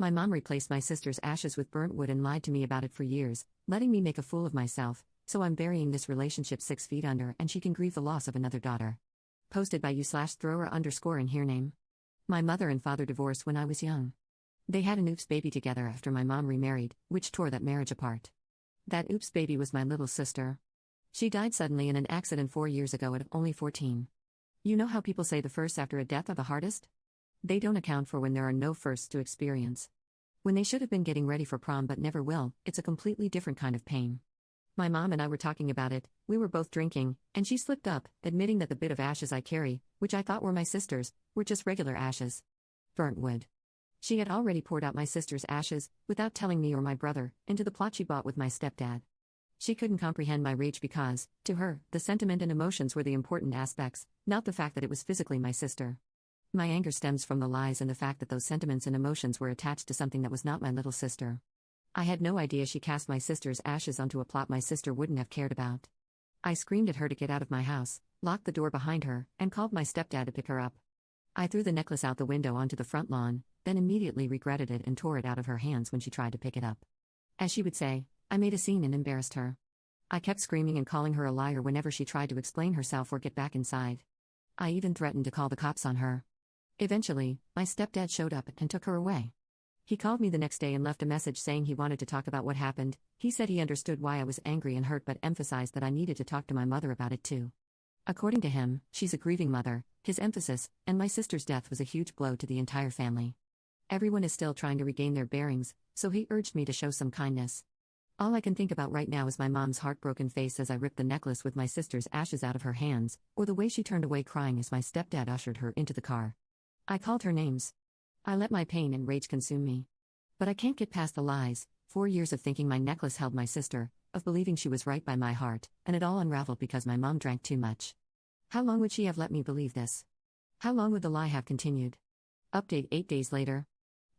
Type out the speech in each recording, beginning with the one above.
My mom replaced my sister's ashes with burnt wood and lied to me about it for years, letting me make a fool of myself, so I'm burying this relationship 6 feet under and she can grieve the loss of another daughter. Posted by you/thrower_in here name. My mother and father divorced when I was young. They had an oops baby together after my mom remarried, which tore that marriage apart. That oops baby was my little sister. She died suddenly in an accident 4 years ago at only 14. You know how people say the firsts after a death are the hardest? They don't account for when there are no firsts to experience. When they should have been getting ready for prom but never will, it's a completely different kind of pain. My mom and I were talking about it, we were both drinking, and she slipped up, admitting that the bit of ashes I carry, which I thought were my sister's, were just regular ashes. Burnt wood. She had already poured out my sister's ashes, without telling me or my brother, into the plot she bought with my stepdad. She couldn't comprehend my rage because, to her, the sentiment and emotions were the important aspects, not the fact that it was physically my sister. My anger stems from the lies and the fact that those sentiments and emotions were attached to something that was not my little sister. I had no idea she cast my sister's ashes onto a plot my sister wouldn't have cared about. I screamed at her to get out of my house, locked the door behind her, and called my stepdad to pick her up. I threw the necklace out the window onto the front lawn, then immediately regretted it and tore it out of her hands when she tried to pick it up. As she would say, I made a scene and embarrassed her. I kept screaming and calling her a liar whenever she tried to explain herself or get back inside. I even threatened to call the cops on her. Eventually, my stepdad showed up and took her away. He called me the next day and left a message saying he wanted to talk about what happened. He said he understood why I was angry and hurt but emphasized that I needed to talk to my mother about it too. According to him, she's a grieving mother, his emphasis, and my sister's death was a huge blow to the entire family. Everyone is still trying to regain their bearings, so he urged me to show some kindness. All I can think about right now is my mom's heartbroken face as I ripped the necklace with my sister's ashes out of her hands, or the way she turned away crying as my stepdad ushered her into the car. I called her names. I let my pain and rage consume me. But I can't get past the lies, 4 years of thinking my necklace held my sister, of believing she was right by my heart, and it all unraveled because my mom drank too much. How long would she have let me believe this? How long would the lie have continued? Update 8 days later.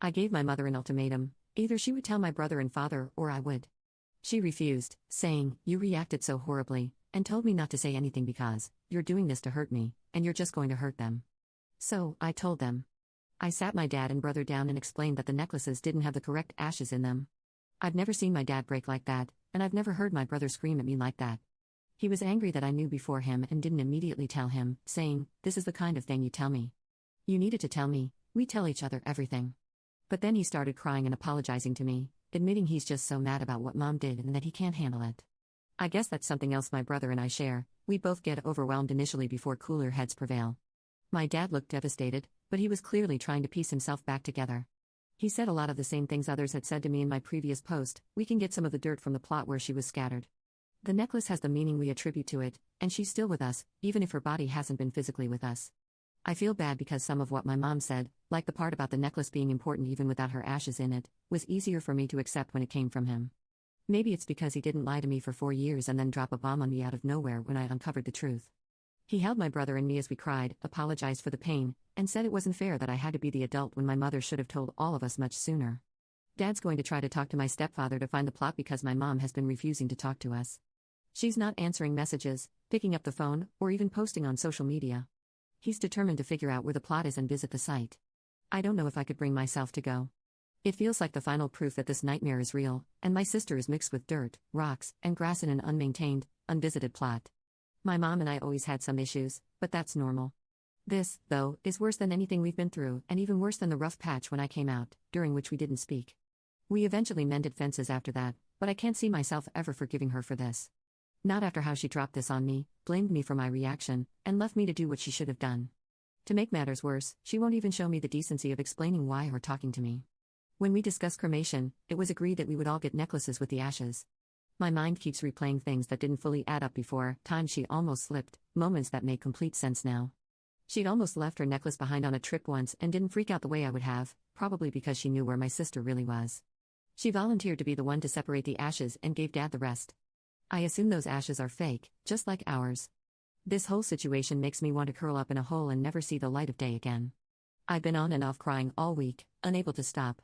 I gave my mother an ultimatum, either she would tell my brother and father or I would. She refused, saying, "You reacted so horribly, and told me not to say anything because, you're doing this to hurt me, and you're just going to hurt them." So, I told them. I sat my dad and brother down and explained that the necklaces didn't have the correct ashes in them. I've never seen my dad break like that, and I've never heard my brother scream at me like that. He was angry that I knew before him and didn't immediately tell him, saying, "This is the kind of thing you tell me. You needed to tell me, we tell each other everything." But then he started crying and apologizing to me, admitting he's just so mad about what mom did and that he can't handle it. I guess that's something else my brother and I share, we both get overwhelmed initially before cooler heads prevail. My dad looked devastated, but he was clearly trying to piece himself back together. He said a lot of the same things others had said to me in my previous post, we can get some of the dirt from the plot where she was scattered. The necklace has the meaning we attribute to it, and she's still with us, even if her body hasn't been physically with us. I feel bad because some of what my mom said, like the part about the necklace being important even without her ashes in it, was easier for me to accept when it came from him. Maybe it's because he didn't lie to me for 4 years and then drop a bomb on me out of nowhere when I uncovered the truth. He held my brother and me as we cried, apologized for the pain, and said it wasn't fair that I had to be the adult when my mother should have told all of us much sooner. Dad's going to try to talk to my stepfather to find the plot because my mom has been refusing to talk to us. She's not answering messages, picking up the phone, or even posting on social media. He's determined to figure out where the plot is and visit the site. I don't know if I could bring myself to go. It feels like the final proof that this nightmare is real, and my sister is mixed with dirt, rocks, and grass in an unmaintained, unvisited plot. My mom and I always had some issues, but that's normal. This, though, is worse than anything we've been through, and even worse than the rough patch when I came out, during which we didn't speak. We eventually mended fences after that, but I can't see myself ever forgiving her for this. Not after how she dropped this on me, blamed me for my reaction, and left me to do what she should have done. To make matters worse, she won't even show me the decency of explaining why or talking to me. When we discussed cremation, it was agreed that we would all get necklaces with the ashes. My mind keeps replaying things that didn't fully add up before, times she almost slipped, moments that make complete sense now. She'd almost left her necklace behind on a trip once and didn't freak out the way I would have, probably because she knew where my sister really was. She volunteered to be the one to separate the ashes and gave Dad the rest. I assume those ashes are fake, just like ours. This whole situation makes me want to curl up in a hole and never see the light of day again. I've been on and off crying all week, unable to stop.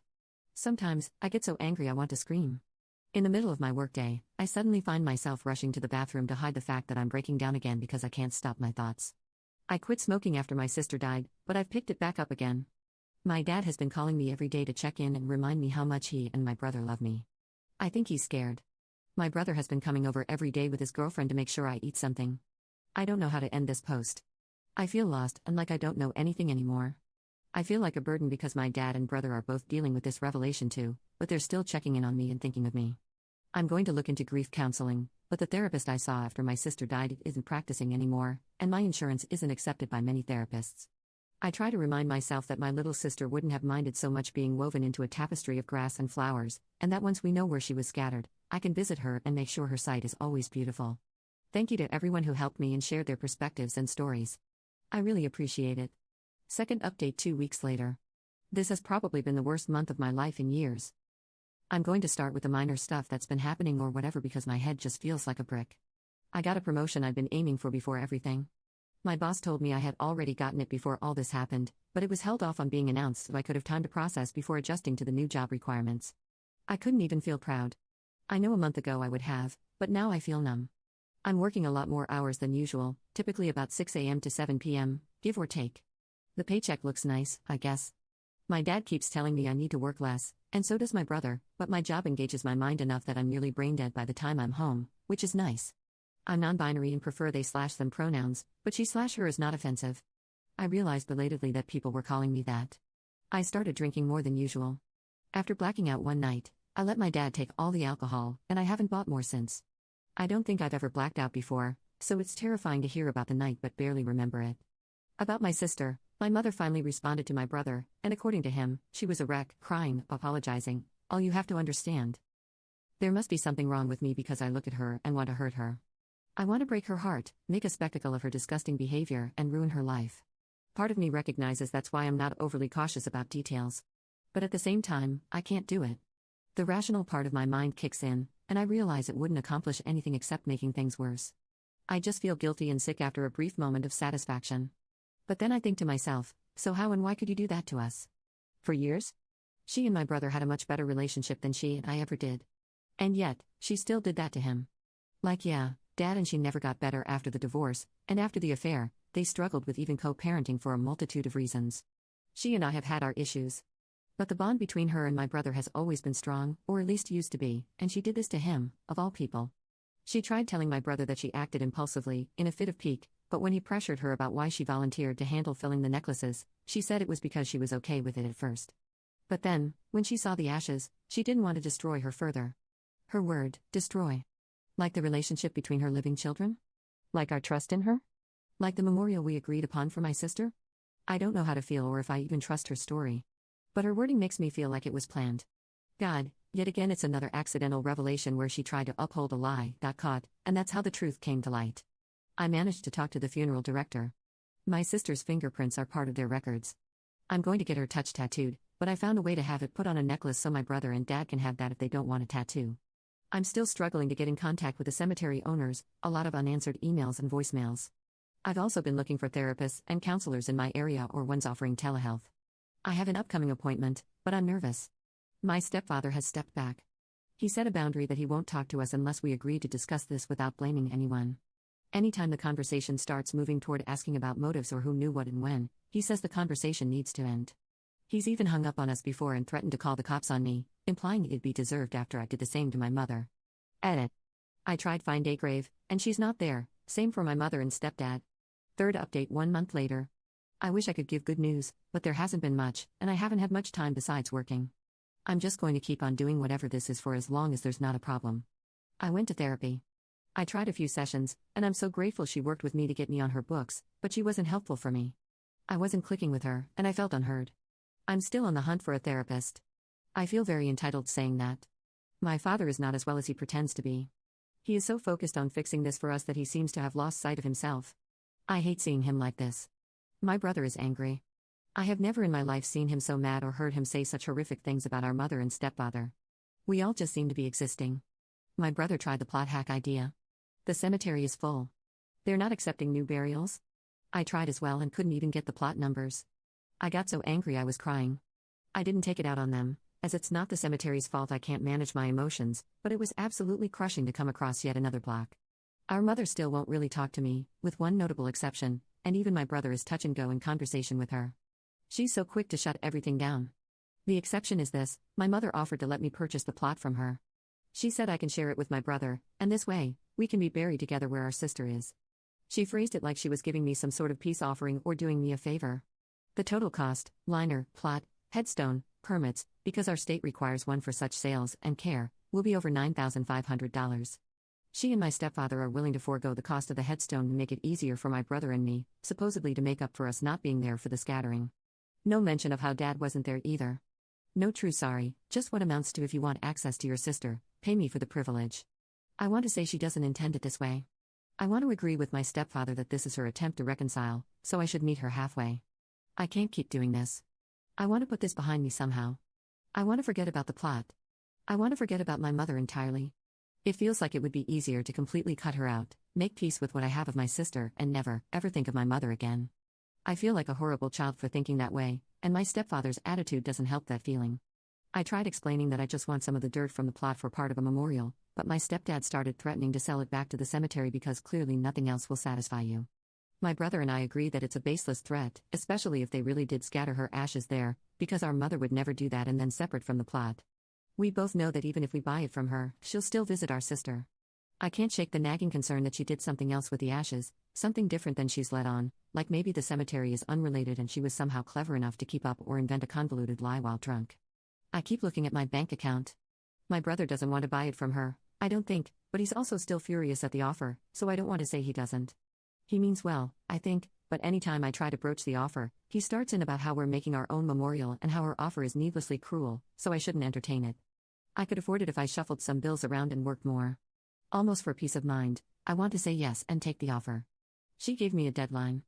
Sometimes, I get so angry I want to scream. In the middle of my workday, I suddenly find myself rushing to the bathroom to hide the fact that I'm breaking down again because I can't stop my thoughts. I quit smoking after my sister died, but I've picked it back up again. My dad has been calling me every day to check in and remind me how much he and my brother love me. I think he's scared. My brother has been coming over every day with his girlfriend to make sure I eat something. I don't know how to end this post. I feel lost and like I don't know anything anymore. I feel like a burden because my dad and brother are both dealing with this revelation too, but they're still checking in on me and thinking of me. I'm going to look into grief counseling, but the therapist I saw after my sister died isn't practicing anymore, and my insurance isn't accepted by many therapists. I try to remind myself that my little sister wouldn't have minded so much being woven into a tapestry of grass and flowers, and that once we know where she was scattered, I can visit her and make sure her sight is always beautiful. Thank you to everyone who helped me and shared their perspectives and stories. I really appreciate it. Second update 2 weeks later. This has probably been the worst month of my life in years. I'm going to start with the minor stuff that's been happening or whatever because my head just feels like a brick. I got a promotion I'd been aiming for before everything. My boss told me I had already gotten it before all this happened, but it was held off on being announced so I could have time to process before adjusting to the new job requirements. I couldn't even feel proud. I know a month ago I would have, but now I feel numb. I'm working a lot more hours than usual, typically about 6 a.m. to 7 p.m., give or take. The paycheck looks nice, I guess. My dad keeps telling me I need to work less, and so does my brother, but my job engages my mind enough that I'm nearly brain dead by the time I'm home, which is nice. I'm non-binary and prefer they/them pronouns, but she/her is not offensive. I realized belatedly that people were calling me that. I started drinking more than usual. After blacking out one night, I let my dad take all the alcohol, and I haven't bought more since. I don't think I've ever blacked out before, so it's terrifying to hear about the night but barely remember it. About my sister, my mother finally responded to my brother, and according to him, she was a wreck, crying, apologizing. All you have to understand. There must be something wrong with me because I look at her and want to hurt her. I want to break her heart, make a spectacle of her disgusting behavior, and ruin her life. Part of me recognizes that's why I'm not overly cautious about details. But at the same time, I can't do it. The rational part of my mind kicks in, and I realize it wouldn't accomplish anything except making things worse. I just feel guilty and sick after a brief moment of satisfaction. But then I think to myself, so how and why could you do that to us? For years? She and my brother had a much better relationship than she and I ever did. And yet, she still did that to him. Like, yeah, Dad and she never got better after the divorce, and after the affair, they struggled with even co-parenting for a multitude of reasons. She and I have had our issues. But the bond between her and my brother has always been strong, or at least used to be, and she did this to him, of all people. She tried telling my brother that she acted impulsively, in a fit of pique, but when he pressured her about why she volunteered to handle filling the necklaces, she said it was because she was okay with it at first. But then, when she saw the ashes, she didn't want to destroy her further. Her word, destroy. Like the relationship between her living children? Like our trust in her? Like the memorial we agreed upon for my sister? I don't know how to feel or if I even trust her story. But her wording makes me feel like it was planned. God, yet again it's another accidental revelation where she tried to uphold a lie, got caught, and that's how the truth came to light. I managed to talk to the funeral director. My sister's fingerprints are part of their records. I'm going to get her touch tattooed, but I found a way to have it put on a necklace so my brother and dad can have that if they don't want a tattoo. I'm still struggling to get in contact with the cemetery owners, a lot of unanswered emails and voicemails. I've also been looking for therapists and counselors in my area or ones offering telehealth. I have an upcoming appointment, but I'm nervous. My stepfather has stepped back. He set a boundary that he won't talk to us unless we agree to discuss this without blaming anyone. Anytime the conversation starts moving toward asking about motives or who knew what and when, he says the conversation needs to end. He's even hung up on us before and threatened to call the cops on me, implying it'd be deserved after I did the same to my mother. Edit. I tried find a grave, and she's not there, same for my mother and stepdad. Third update 1 month later. I wish I could give good news, but there hasn't been much, and I haven't had much time besides working. I'm just going to keep on doing whatever this is for as long as there's not a problem. I went to therapy. I tried a few sessions, and I'm so grateful she worked with me to get me on her books, but she wasn't helpful for me. I wasn't clicking with her, and I felt unheard. I'm still on the hunt for a therapist. I feel very entitled saying that. My father is not as well as he pretends to be. He is so focused on fixing this for us that he seems to have lost sight of himself. I hate seeing him like this. My brother is angry. I have never in my life seen him so mad or heard him say such horrific things about our mother and stepfather. We all just seem to be existing. My brother tried the plot hack idea. The cemetery is full. They're not accepting new burials. I tried as well and couldn't even get the plot numbers. I got so angry I was crying. I didn't take it out on them, as it's not the cemetery's fault I can't manage my emotions, but it was absolutely crushing to come across yet another block. Our mother still won't really talk to me, with one notable exception, and even my brother is touch and go in conversation with her. She's so quick to shut everything down. The exception is this: my mother offered to let me purchase the plot from her. She said I can share it with my brother, and this way, we can be buried together where our sister is. She phrased it like she was giving me some sort of peace offering or doing me a favor. The total cost, liner, plot, headstone, permits, because our state requires one for such sales and care, will be over $9,500. She and my stepfather are willing to forego the cost of the headstone and make it easier for my brother and me, supposedly to make up for us not being there for the scattering. No mention of how Dad wasn't there either. No true sorry, just what amounts to: if you want access to your sister, pay me for the privilege. I want to say she doesn't intend it this way. I want to agree with my stepfather that this is her attempt to reconcile, so I should meet her halfway. I can't keep doing this. I want to put this behind me somehow. I want to forget about the plot. I want to forget about my mother entirely. It feels like it would be easier to completely cut her out, make peace with what I have of my sister, and never, ever think of my mother again. I feel like a horrible child for thinking that way, and my stepfather's attitude doesn't help that feeling. I tried explaining that I just want some of the dirt from the plot for part of a memorial, but my stepdad started threatening to sell it back to the cemetery because clearly nothing else will satisfy you. My brother and I agree that it's a baseless threat, especially if they really did scatter her ashes there, because our mother would never do that and then separate from the plot. We both know that even if we buy it from her, she'll still visit our sister. I can't shake the nagging concern that she did something else with the ashes, something different than she's let on, like maybe the cemetery is unrelated and she was somehow clever enough to keep up or invent a convoluted lie while drunk. I keep looking at my bank account. My brother doesn't want to buy it from her, I don't think, but he's also still furious at the offer, so I don't want to say he doesn't. He means well, I think, but anytime I try to broach the offer, he starts in about how we're making our own memorial and how her offer is needlessly cruel, so I shouldn't entertain it. I could afford it if I shuffled some bills around and worked more. Almost for peace of mind, I want to say yes and take the offer. She gave me a deadline.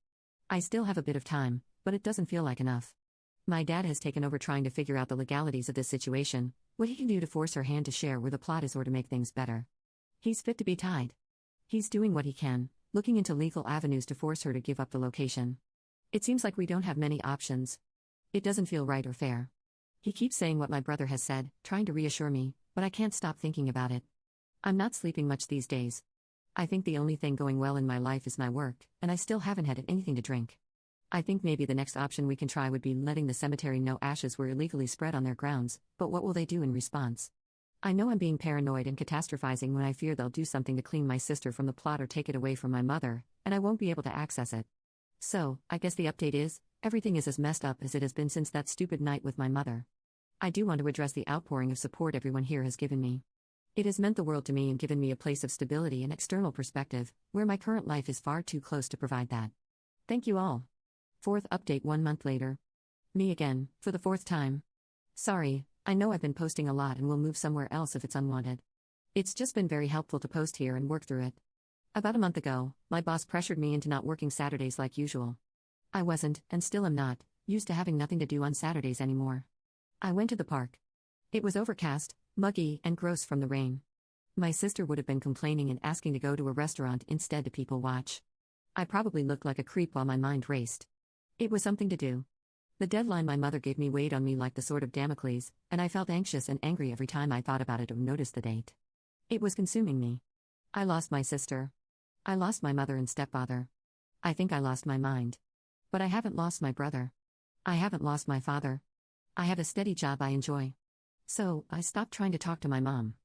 I still have a bit of time, but it doesn't feel like enough. My dad has taken over trying to figure out the legalities of this situation, what he can do to force her hand to share where the plot is or to make things better. He's fit to be tied. He's doing what he can, looking into legal avenues to force her to give up the location. It seems like we don't have many options. It doesn't feel right or fair. He keeps saying what my brother has said, trying to reassure me, but I can't stop thinking about it. I'm not sleeping much these days. I think the only thing going well in my life is my work, and I still haven't had anything to drink. I think maybe the next option we can try would be letting the cemetery know ashes were illegally spread on their grounds, but what will they do in response? I know I'm being paranoid and catastrophizing when I fear they'll do something to clean my sister from the plot or take it away from my mother, and I won't be able to access it. So, I guess the update is, everything is as messed up as it has been since that stupid night with my mother. I do want to address the outpouring of support everyone here has given me. It has meant the world to me and given me a place of stability and external perspective, where my current life is far too close to provide that. Thank you all. Fourth update 1 month later. Me again, for the 4th time. Sorry, I know I've been posting a lot and will move somewhere else if it's unwanted. It's just been very helpful to post here and work through it. About a month ago, my boss pressured me into not working Saturdays like usual. I wasn't, and still am not, used to having nothing to do on Saturdays anymore. I went to the park. It was overcast, muggy, and gross from the rain. My sister would have been complaining and asking to go to a restaurant instead to people watch. I probably looked like a creep while my mind raced. It was something to do. The deadline my mother gave me weighed on me like the sword of Damocles, and I felt anxious and angry every time I thought about it or noticed the date. It was consuming me. I lost my sister. I lost my mother and stepfather. I think I lost my mind. But I haven't lost my brother. I haven't lost my father. I have a steady job I enjoy. So, I stopped trying to talk to my mom.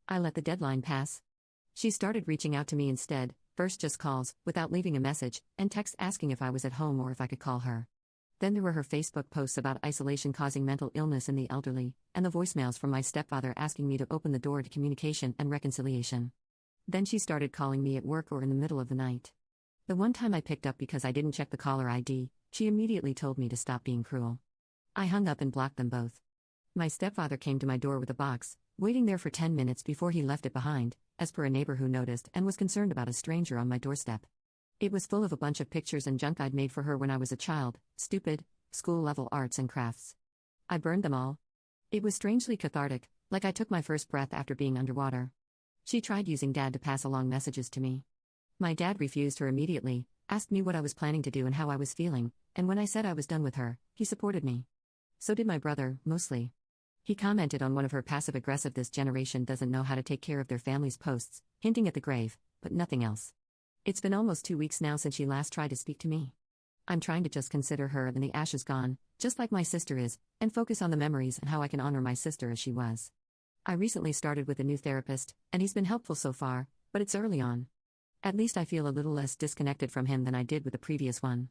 I let the deadline pass. She started reaching out to me instead, first just calls, without leaving a message, and texts asking if I was at home or if I could call her. Then there were her Facebook posts about isolation causing mental illness in the elderly, and the voicemails from my stepfather asking me to open the door to communication and reconciliation. Then she started calling me at work or in the middle of the night. The one time I picked up because I didn't check the caller ID, she immediately told me to stop being cruel. I hung up and blocked them both. My stepfather came to my door with a box, waiting there for 10 minutes before he left it behind, as per a neighbor who noticed and was concerned about a stranger on my doorstep. It was full of a bunch of pictures and junk I'd made for her when I was a child, stupid, school-level arts and crafts. I burned them all. It was strangely cathartic, like I took my first breath after being underwater. She tried using Dad to pass along messages to me. My dad refused her immediately, asked me what I was planning to do and how I was feeling, and when I said I was done with her, he supported me. So did my brother, mostly. He commented on one of her passive-aggressive "this generation doesn't know how to take care of their family's" posts, hinting at the grave, but nothing else. It's been almost 2 weeks now since she last tried to speak to me. I'm trying to just consider her and the ashes gone, just like my sister is, and focus on the memories and how I can honor my sister as she was. I recently started with a new therapist, and he's been helpful so far, but it's early on. At least I feel a little less disconnected from him than I did with the previous one.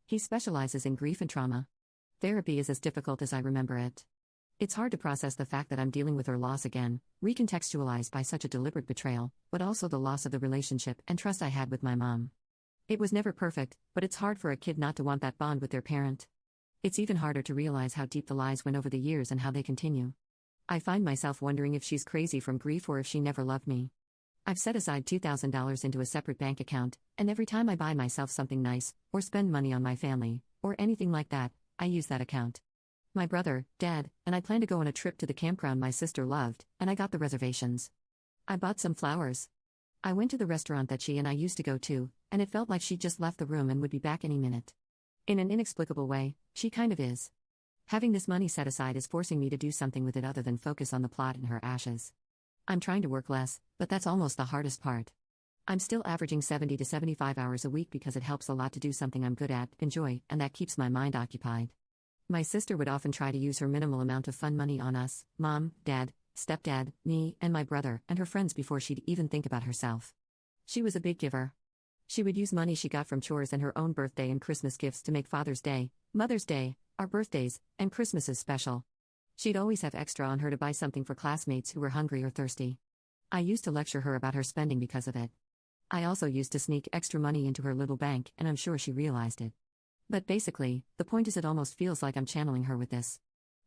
He specializes in grief and trauma. Therapy is as difficult as I remember it. It's hard to process the fact that I'm dealing with her loss again, recontextualized by such a deliberate betrayal, but also the loss of the relationship and trust I had with my mom. It was never perfect, but it's hard for a kid not to want that bond with their parent. It's even harder to realize how deep the lies went over the years and how they continue. I find myself wondering if she's crazy from grief or if she never loved me. I've set aside $2,000 into a separate bank account, and every time I buy myself something nice, or spend money on my family, or anything like that, I use that account. My brother, Dad, and I plan to go on a trip to the campground my sister loved, and I got the reservations. I bought some flowers. I went to the restaurant that she and I used to go to, and it felt like she just left the room and would be back any minute. In an inexplicable way, she kind of is. Having this money set aside is forcing me to do something with it other than focus on the plot and her ashes. I'm trying to work less, but that's almost the hardest part. I'm still averaging 70 to 75 hours a week because it helps a lot to do something I'm good at, enjoy, and that keeps my mind occupied. My sister would often try to use her minimal amount of fun money on us, Mom, Dad, Stepdad, me, and my brother, and her friends before she'd even think about herself. She was a big giver. She would use money she got from chores and her own birthday and Christmas gifts to make Father's Day, Mother's Day, our birthdays, and Christmases special. She'd always have extra on her to buy something for classmates who were hungry or thirsty. I used to lecture her about her spending because of it. I also used to sneak extra money into her little bank, and I'm sure she realized it. But basically, the point is it almost feels like I'm channeling her with this.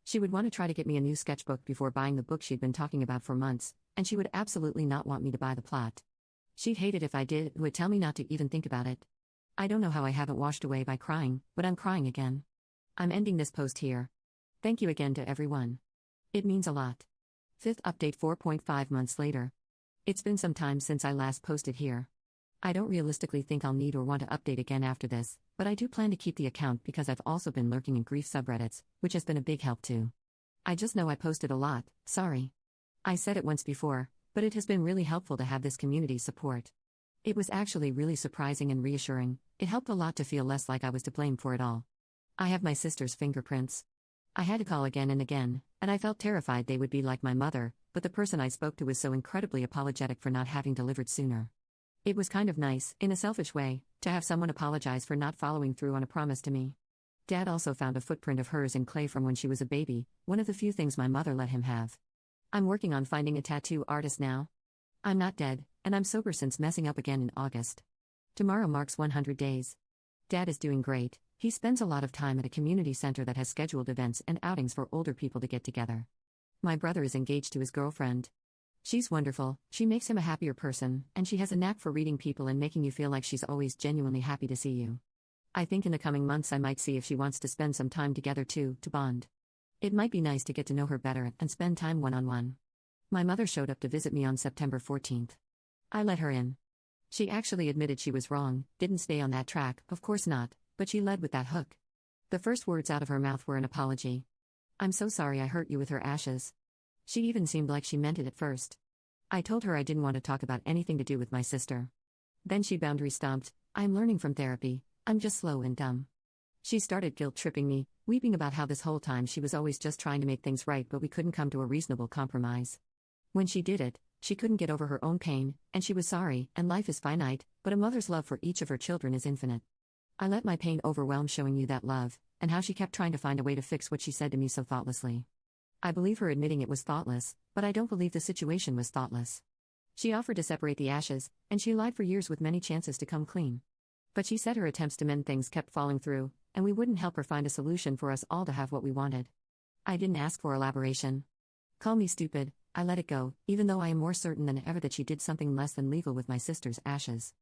She would want to try to get me a new sketchbook before buying the book she'd been talking about for months, and she would absolutely not want me to buy the plot. She'd hate it if I did, would tell me not to even think about it. I don't know how I haven't washed away by crying, but I'm crying again. I'm ending this post here. Thank you again to everyone. It means a lot. 5th update 4.5 months later. It's been some time since I last posted here. I don't realistically think I'll need or want to update again after this, but I do plan to keep the account because I've also been lurking in grief subreddits, which has been a big help too. I just know I posted a lot, sorry. I said it once before, but it has been really helpful to have this community support. It was actually really surprising and reassuring. It helped a lot to feel less like I was to blame for it all. I have my sister's fingerprints. I had to call again and again, and I felt terrified they would be like my mother, but the person I spoke to was so incredibly apologetic for not having delivered sooner. It was kind of nice, in a selfish way, to have someone apologize for not following through on a promise to me. Dad also found a footprint of hers in clay from when she was a baby, one of the few things my mother let him have. I'm working on finding a tattoo artist now. I'm not dead, and I'm sober since messing up again in August. Tomorrow marks 100 days. Dad is doing great. He spends a lot of time at a community center that has scheduled events and outings for older people to get together. My brother is engaged to his girlfriend. She's wonderful, she makes him a happier person, and she has a knack for reading people and making you feel like she's always genuinely happy to see you. I think in the coming months I might see if she wants to spend some time together too, to bond. It might be nice to get to know her better and spend time one-on-one. My mother showed up to visit me on September 14th. I let her in. She actually admitted she was wrong, didn't stay on that track, of course not, but she led with that hook. The first words out of her mouth were an apology. I'm so sorry I hurt you with her ashes. She even seemed like she meant it at first. I told her I didn't want to talk about anything to do with my sister. Then she boundary stomped, I'm learning from therapy, I'm just slow and dumb. She started guilt-tripping me, weeping about how this whole time she was always just trying to make things right but we couldn't come to a reasonable compromise. When she did it, she couldn't get over her own pain, and she was sorry, and life is finite, but a mother's love for each of her children is infinite. I let my pain overwhelm showing you that love, and how she kept trying to find a way to fix what she said to me so thoughtlessly. I believe her admitting it was thoughtless, but I don't believe the situation was thoughtless. She offered to separate the ashes, and she lied for years with many chances to come clean. But she said her attempts to mend things kept falling through, and we wouldn't help her find a solution for us all to have what we wanted. I didn't ask for elaboration. Call me stupid, I let it go, even though I am more certain than ever that she did something less than legal with my sister's ashes.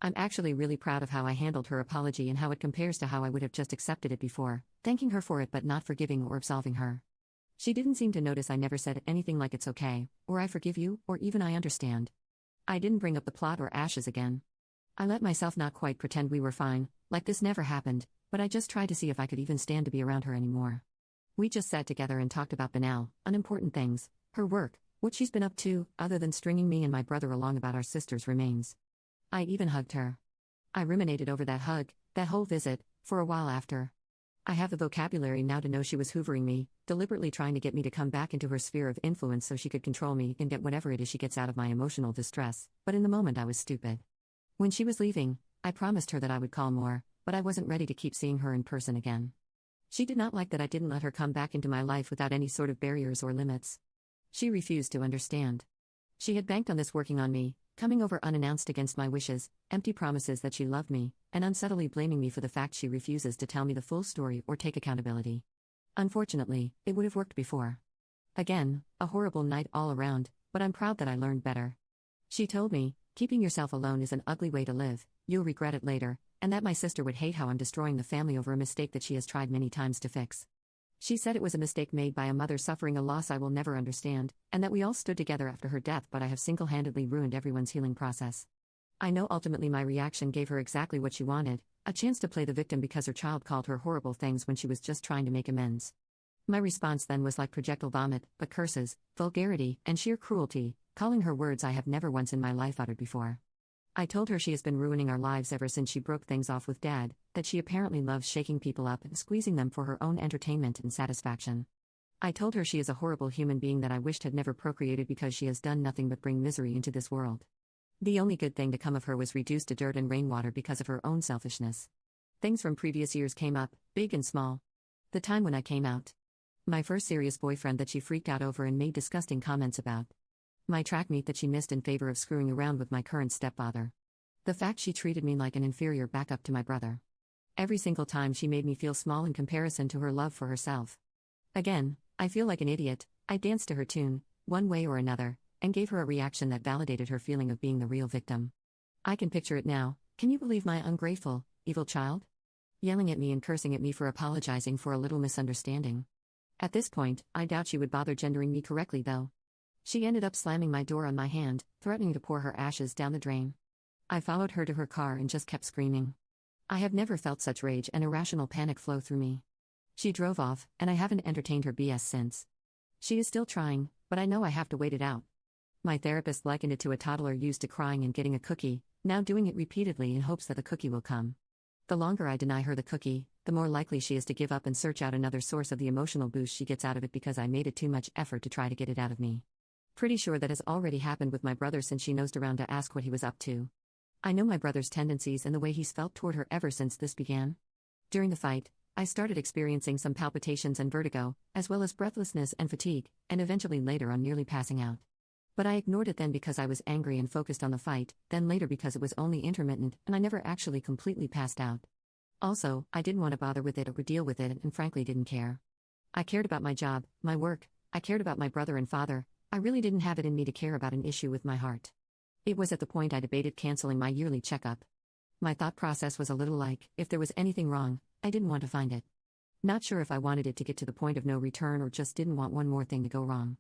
I'm actually really proud of how I handled her apology and how it compares to how I would have just accepted it before, thanking her for it but not forgiving or absolving her. She didn't seem to notice I never said anything like it's okay, or I forgive you, or even I understand. I didn't bring up the plot or ashes again. I let myself not quite pretend we were fine, like this never happened, but I just tried to see if I could even stand to be around her anymore. We just sat together and talked about banal, unimportant things, her work, what she's been up to, other than stringing me and my brother along about our sister's remains. I even hugged her. I ruminated over that hug, that whole visit, for a while after. I have the vocabulary now to know she was hoovering me, deliberately trying to get me to come back into her sphere of influence so she could control me and get whatever it is she gets out of my emotional distress, but in the moment I was stupid. When she was leaving, I promised her that I would call more, but I wasn't ready to keep seeing her in person again. She did not like that I didn't let her come back into my life without any sort of barriers or limits. She refused to understand. She had banked on this working on me, coming over unannounced against my wishes, empty promises that she loved me, and unsubtly blaming me for the fact she refuses to tell me the full story or take accountability. Unfortunately, it would have worked before. Again, a horrible night all around, but I'm proud that I learned better. She told me, keeping yourself alone is an ugly way to live, you'll regret it later, and that my sister would hate how I'm destroying the family over a mistake that she has tried many times to fix. She said it was a mistake made by a mother suffering a loss I will never understand, and that we all stood together after her death, but I have single-handedly ruined everyone's healing process. I know ultimately my reaction gave her exactly what she wanted, a chance to play the victim because her child called her horrible things when she was just trying to make amends. My response then was like projectile vomit, but curses, vulgarity, and sheer cruelty, calling her words I have never once in my life uttered before. I told her she has been ruining our lives ever since she broke things off with Dad, that she apparently loves shaking people up and squeezing them for her own entertainment and satisfaction. I told her she is a horrible human being that I wished had never procreated because she has done nothing but bring misery into this world. The only good thing to come of her was reduced to dirt and rainwater because of her own selfishness. Things from previous years came up, big and small. The time when I came out. My first serious boyfriend that she freaked out over and made disgusting comments about. My track meet that she missed in favor of screwing around with my current stepfather. The fact she treated me like an inferior backup to my brother. Every single time she made me feel small in comparison to her love for herself. Again, I feel like an idiot. I danced to her tune, one way or another, and gave her a reaction that validated her feeling of being the real victim. I can picture it now. Can you believe my ungrateful, evil child? Yelling at me and cursing at me for apologizing for a little misunderstanding. At this point, I doubt she would bother gendering me correctly though. She ended up slamming my door on my hand, threatening to pour her ashes down the drain. I followed her to her car and just kept screaming. I have never felt such rage and irrational panic flow through me. She drove off, and I haven't entertained her BS since. She is still trying, but I know I have to wait it out. My therapist likened it to a toddler used to crying and getting a cookie, now doing it repeatedly in hopes that the cookie will come. The longer I deny her the cookie, the more likely she is to give up and search out another source of the emotional boost she gets out of it because I made it too much effort to try to get it out of me. Pretty sure that has already happened with my brother since she nosed around to ask what he was up to. I know my brother's tendencies and the way he's felt toward her ever since this began. During the fight, I started experiencing some palpitations and vertigo, as well as breathlessness and fatigue, and eventually later on nearly passing out. But I ignored it then because I was angry and focused on the fight, then later because it was only intermittent and I never actually completely passed out. Also, I didn't want to bother with it or deal with it and frankly didn't care. I cared about my job, my work, I cared about my brother and father. I really didn't have it in me to care about an issue with my heart. It was at the point I debated canceling my yearly checkup. My thought process was a little like, if there was anything wrong, I didn't want to find it. Not sure if I wanted it to get to the point of no return or just didn't want one more thing to go wrong.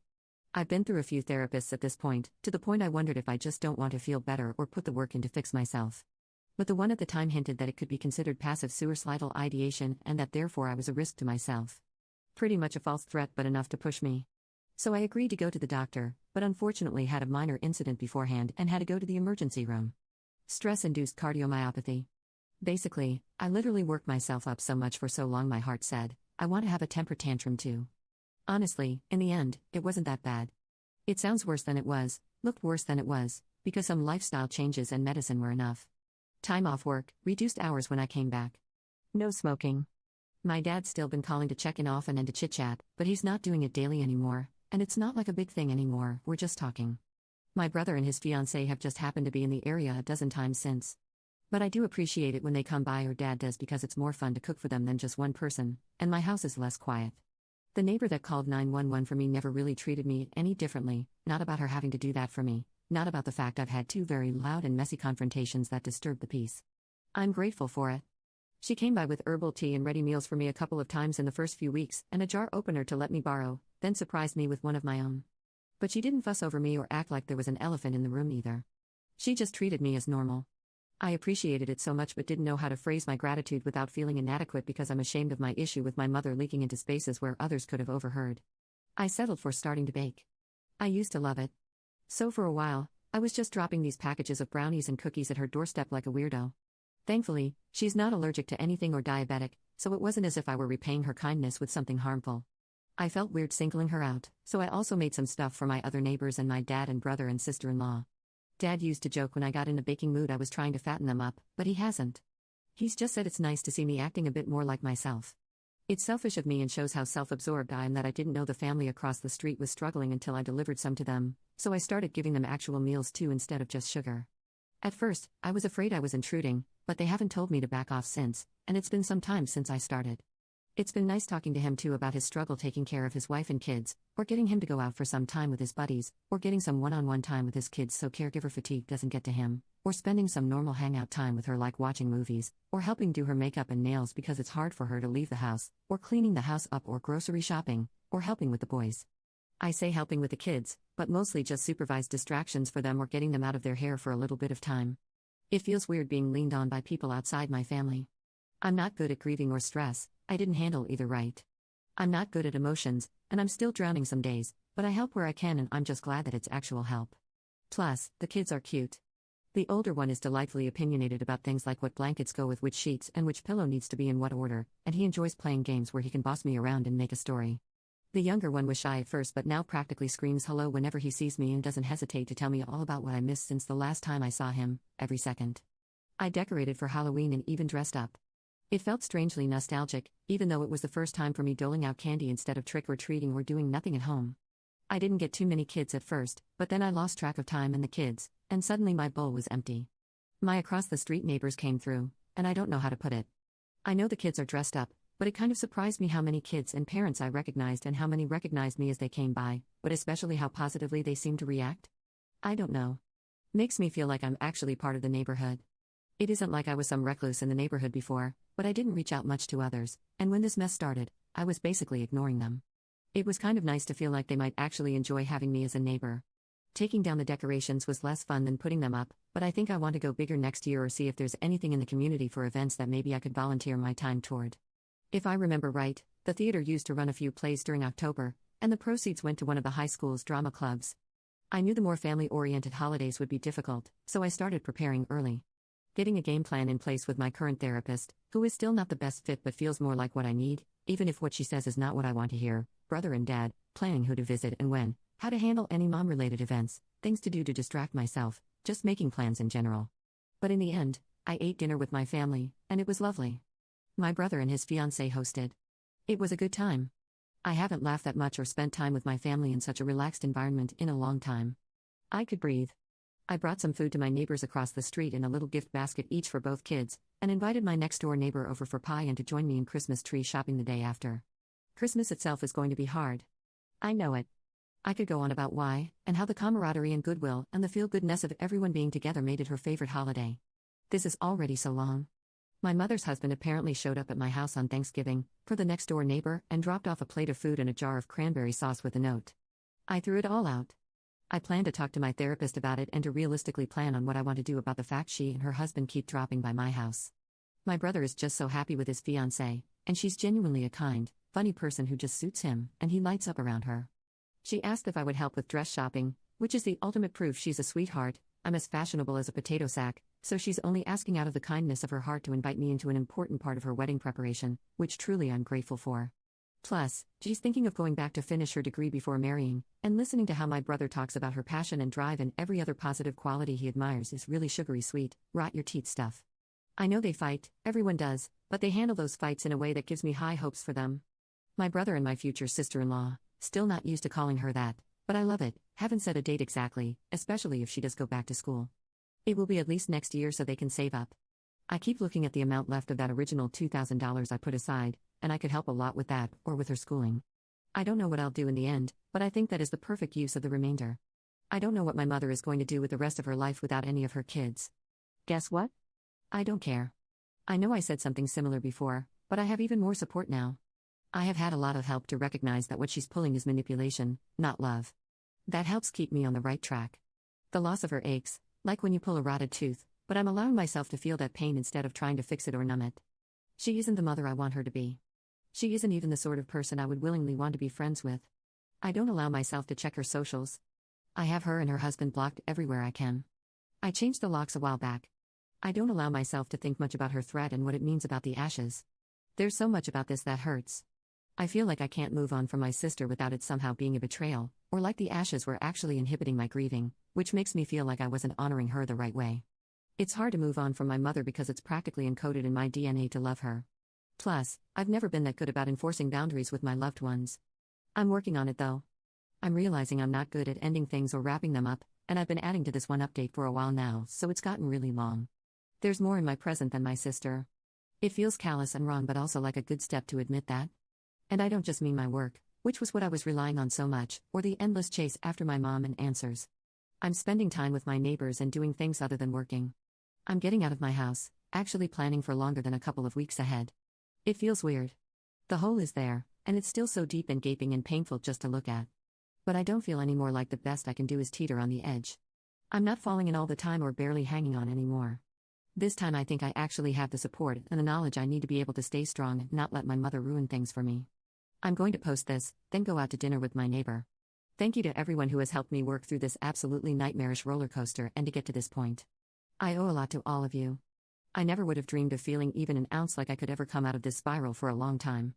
I've been through a few therapists at this point, to the point I wondered if I just don't want to feel better or put the work in to fix myself. But the one at the time hinted that it could be considered passive suicidal ideation and that therefore I was a risk to myself. Pretty much a false threat but enough to push me. So I agreed to go to the doctor, but unfortunately had a minor incident beforehand and had to go to the emergency room. Stress-induced cardiomyopathy. Basically, I literally worked myself up so much for so long my heart said, I want to have a temper tantrum too. Honestly, in the end, it wasn't that bad. It sounds worse than it was, looked worse than it was, because some lifestyle changes and medicine were enough. Time off work, reduced hours when I came back. No smoking. My dad's still been calling to check in often and to chit-chat, but he's not doing it daily anymore. And it's not like a big thing anymore, we're just talking. My brother and his fiancée have just happened to be in the area a dozen times since. But I do appreciate it when they come by or Dad does because it's more fun to cook for them than just one person, and my house is less quiet. The neighbor that called 911 for me never really treated me any differently, not about her having to do that for me, not about the fact I've had 2 very loud and messy confrontations that disturbed the peace. I'm grateful for it. She came by with herbal tea and ready meals for me a couple of times in the first few weeks and a jar opener to let me borrow, then surprised me with one of my own. But she didn't fuss over me or act like there was an elephant in the room either. She just treated me as normal. I appreciated it so much but didn't know how to phrase my gratitude without feeling inadequate because I'm ashamed of my issue with my mother leaking into spaces where others could have overheard. I settled for starting to bake. I used to love it. So for a while, I was just dropping these packages of brownies and cookies at her doorstep like a weirdo. Thankfully, she's not allergic to anything or diabetic, so it wasn't as if I were repaying her kindness with something harmful. I felt weird singling her out, so I also made some stuff for my other neighbors and my dad and brother and sister-in-law. Dad used to joke when I got in a baking mood I was trying to fatten them up, but he hasn't. He's just said it's nice to see me acting a bit more like myself. It's selfish of me and shows how self-absorbed I am that I didn't know the family across the street was struggling until I delivered some to them, so I started giving them actual meals too instead of just sugar. At first, I was afraid I was intruding, but they haven't told me to back off since, and it's been some time since I started. It's been nice talking to him too about his struggle taking care of his wife and kids, or getting him to go out for some time with his buddies, or getting some one-on-one time with his kids so caregiver fatigue doesn't get to him, or spending some normal hangout time with her like watching movies, or helping do her makeup and nails because it's hard for her to leave the house, or cleaning the house up or grocery shopping, or helping with the boys. I say helping with the kids, but mostly just supervise distractions for them or getting them out of their hair for a little bit of time. It feels weird being leaned on by people outside my family. I'm not good at grieving or stress, I didn't handle either right. I'm not good at emotions, and I'm still drowning some days, but I help where I can and I'm just glad that it's actual help. Plus, the kids are cute. The older one is delightfully opinionated about things like what blankets go with which sheets and which pillow needs to be in what order, and he enjoys playing games where he can boss me around and make a story. The younger one was shy at first but now practically screams hello whenever he sees me and doesn't hesitate to tell me all about what I missed since the last time I saw him, every second. I decorated for Halloween and even dressed up. It felt strangely nostalgic, even though it was the first time for me doling out candy instead of trick-or-treating or doing nothing at home. I didn't get too many kids at first, but then I lost track of time and the kids, and suddenly my bowl was empty. My across-the-street neighbors came through, and I don't know how to put it. I know the kids are dressed up, but it kind of surprised me how many kids and parents I recognized and how many recognized me as they came by, but especially how positively they seemed to react. I don't know. Makes me feel like I'm actually part of the neighborhood. It isn't like I was some recluse in the neighborhood before, but I didn't reach out much to others, and when this mess started, I was basically ignoring them. It was kind of nice to feel like they might actually enjoy having me as a neighbor. Taking down the decorations was less fun than putting them up, but I think I want to go bigger next year or see if there's anything in the community for events that maybe I could volunteer my time toward. If I remember right, the theater used to run a few plays during October, and the proceeds went to one of the high school's drama clubs. I knew the more family-oriented holidays would be difficult, so I started preparing early. Getting a game plan in place with my current therapist, who is still not the best fit but feels more like what I need, even if what she says is not what I want to hear, brother and dad, planning who to visit and when, how to handle any mom-related events, things to do to distract myself, just making plans in general. But in the end, I ate dinner with my family, and it was lovely. My brother and his fiancée hosted. It was a good time. I haven't laughed that much or spent time with my family in such a relaxed environment in a long time. I could breathe. I brought some food to my neighbors across the street in a little gift basket each for both kids, and invited my next-door neighbor over for pie and to join me in Christmas tree shopping the day after. Christmas itself is going to be hard. I know it. I could go on about why, and how the camaraderie and goodwill and the feel-goodness of everyone being together made it her favorite holiday. This is already so long. My mother's husband apparently showed up at my house on Thanksgiving, for the next-door neighbor, and dropped off a plate of food and a jar of cranberry sauce with a note. I threw it all out. I plan to talk to my therapist about it and to realistically plan on what I want to do about the fact she and her husband keep dropping by my house. My brother is just so happy with his fiancée, and she's genuinely a kind, funny person who just suits him, and he lights up around her. She asked if I would help with dress shopping, which is the ultimate proof she's a sweetheart. I'm as fashionable as a potato sack, so she's only asking out of the kindness of her heart to invite me into an important part of her wedding preparation, which truly I'm grateful for. Plus, she's thinking of going back to finish her degree before marrying, and listening to how my brother talks about her passion and drive and every other positive quality he admires is really sugary sweet, rot-your-teeth stuff. I know they fight, everyone does, but they handle those fights in a way that gives me high hopes for them. My brother and my future sister-in-law, still not used to calling her that, but I love it, haven't set a date exactly, especially if she does go back to school. It will be at least next year so they can save up. I keep looking at the amount left of that original $2,000 I put aside, and I could help a lot with that, or with her schooling. I don't know what I'll do in the end, but I think that is the perfect use of the remainder. I don't know what my mother is going to do with the rest of her life without any of her kids. Guess what? I don't care. I know I said something similar before, but I have even more support now. I have had a lot of help to recognize that what she's pulling is manipulation, not love. That helps keep me on the right track. The loss of her aches, like when you pull a rotted tooth, but I'm allowing myself to feel that pain instead of trying to fix it or numb it. She isn't the mother I want her to be. She isn't even the sort of person I would willingly want to be friends with. I don't allow myself to check her socials. I have her and her husband blocked everywhere I can. I changed the locks a while back. I don't allow myself to think much about her threat and what it means about the ashes. There's so much about this that hurts. I feel like I can't move on from my sister without it somehow being a betrayal, or like the ashes were actually inhibiting my grieving, which makes me feel like I wasn't honoring her the right way. It's hard to move on from my mother because it's practically encoded in my DNA to love her. Plus, I've never been that good about enforcing boundaries with my loved ones. I'm working on it though. I'm realizing I'm not good at ending things or wrapping them up, and I've been adding to this one update for a while now, so it's gotten really long. There's more in my present than my sister. It feels callous and wrong, but also like a good step to admit that. And I don't just mean my work, which was what I was relying on so much, or the endless chase after my mom and answers. I'm spending time with my neighbors and doing things other than working. I'm getting out of my house, actually planning for longer than a couple of weeks ahead. It feels weird. The hole is there, and it's still so deep and gaping and painful just to look at. But I don't feel anymore like the best I can do is teeter on the edge. I'm not falling in all the time or barely hanging on anymore. This time I think I actually have the support and the knowledge I need to be able to stay strong and not let my mother ruin things for me. I'm going to post this, then go out to dinner with my neighbor. Thank you to everyone who has helped me work through this absolutely nightmarish roller coaster and to get to this point. I owe a lot to all of you. I never would have dreamed of feeling even an ounce like I could ever come out of this spiral for a long time.